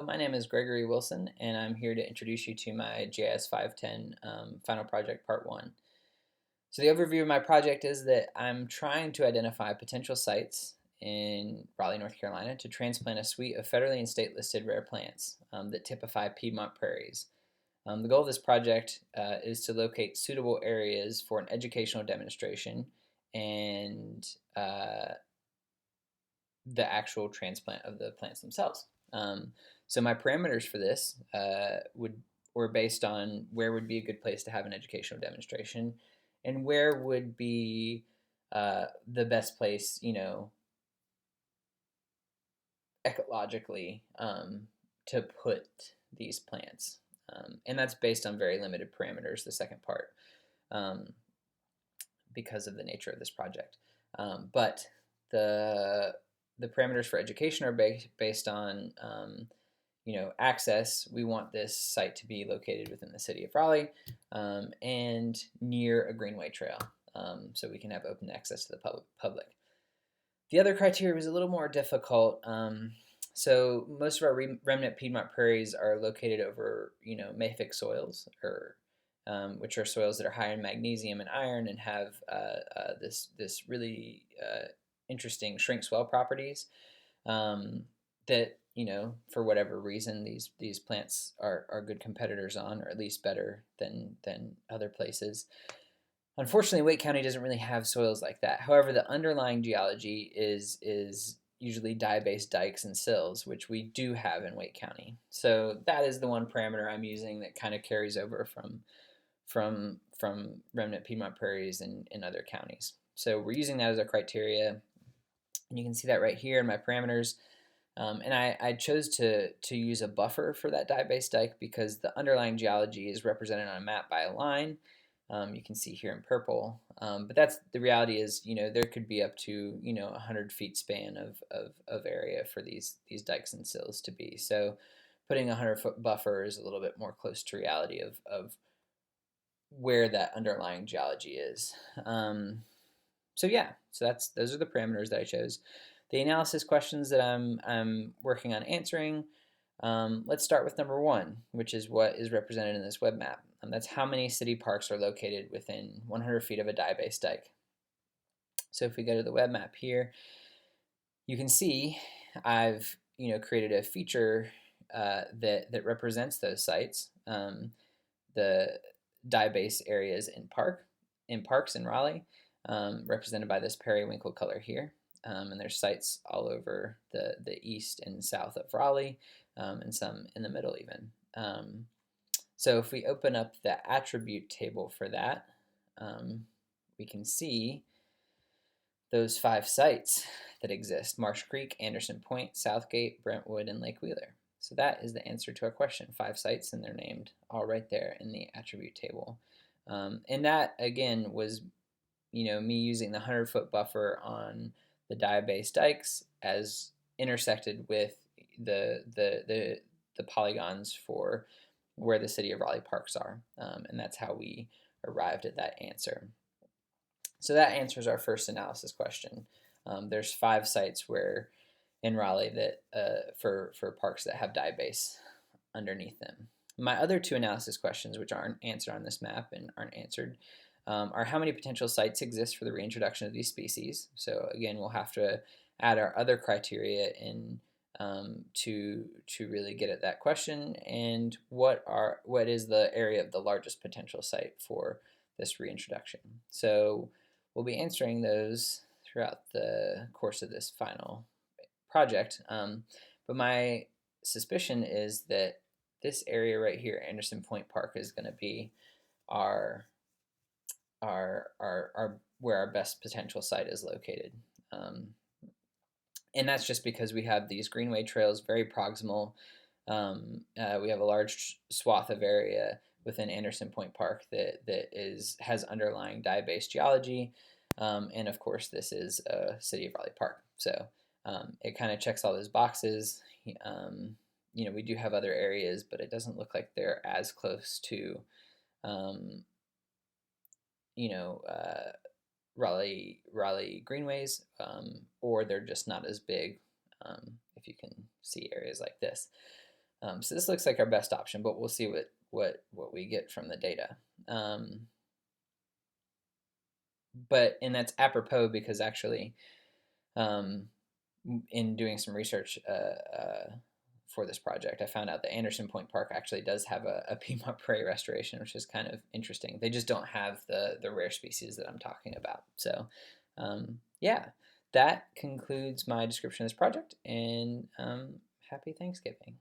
My name is Gregory Wilson, and I'm here to introduce you to my GIS 510 final project part 1. So the overview of my project is that I'm trying to identify potential sites in Raleigh, North Carolina to transplant a suite of federally and state listed rare plants that typify Piedmont prairies. The goal of this project is to locate suitable areas for an educational demonstration and the actual transplant of the plants themselves. So my parameters for this were based on where would be a good place to have an educational demonstration, and where would be the best place, ecologically, to put these plants. And that's based on very limited parameters, the second part, because of the nature of this project. But the parameters for education are based on access. We want this site to be located within the city of Raleigh and near a greenway trail, so we can have open access to the public. The other criteria was a little more difficult. So most of our remnant Piedmont prairies are located over mafic soils, or which are soils that are high in magnesium and iron and have this really interesting shrink swell properties that for whatever reason these plants are good competitors on, or at least better than other places. Unfortunately, Wake County doesn't really have soils like that. However, the underlying geology is usually dye-based dikes and sills, which we do have in Wake County. So that is the one parameter I'm using that kind of carries over from remnant Piedmont prairies in other counties. So we're using that as a criteria, and you can see that right here in my parameters. And I chose to use a buffer for that dye-based dike because the underlying geology is represented on a map by a line. You can see here in purple, but that's the reality is there could be up to 100 feet span of area for these dikes and sills to be. So putting a 100-foot buffer is a little bit more close to reality of where that underlying geology is. So yeah, those are the parameters that I chose. The analysis questions that I'm working on answering. Let's start with number 1, which is what is represented in this web map. That's how many city parks are located within 100 feet of a dye-based dike. So if we go to the web map here, you can see I've created a feature that represents those sites. The dye-based areas in parks in Raleigh, represented by this periwinkle color here. And there's sites all over the east and south of Raleigh, and some in the middle even. So if we open up the attribute table for that, we can see those 5 sites that exist: Marsh Creek, Anderson Point, Southgate, Brentwood, and Lake Wheeler. So that is the answer to our question. 5 sites, and they're named all right there in the attribute table. And that, again, was me using the 100-foot buffer on the dye-based dikes as intersected with the polygons for where the city of Raleigh parks are, and that's how we arrived at that answer. So that answers our first analysis question. There's 5 sites where in Raleigh that for parks that have dye base underneath them. My other 2 analysis questions, which aren't answered on this map and aren't answered, are how many potential sites exist for the reintroduction of these species. So again, we'll have to add our other criteria in to really get at that question, and what is the area of the largest potential site for this reintroduction. So we'll be answering those throughout the course of this final project, but my suspicion is that this area right here, Anderson Point Park, is going to be our where our best potential site is located. And that's just because we have these greenway trails very proximal. We have a large swath of area within Anderson Point Park that has underlying dye-based geology, and of course this is a City of Raleigh park. So it kind of checks all those boxes. We do have other areas, but it doesn't look like they're as close to Raleigh greenways, or they're just not as big, if you can see areas like this. So this looks like our best option, but we'll see what we get from the data. And that's apropos because actually, in doing some research for this project, I found out that Anderson Point Park actually does have a Piedmont prairie restoration, which is kind of interesting. They just don't have the rare species that I'm talking about. So, yeah, that concludes my description of this project, and happy Thanksgiving.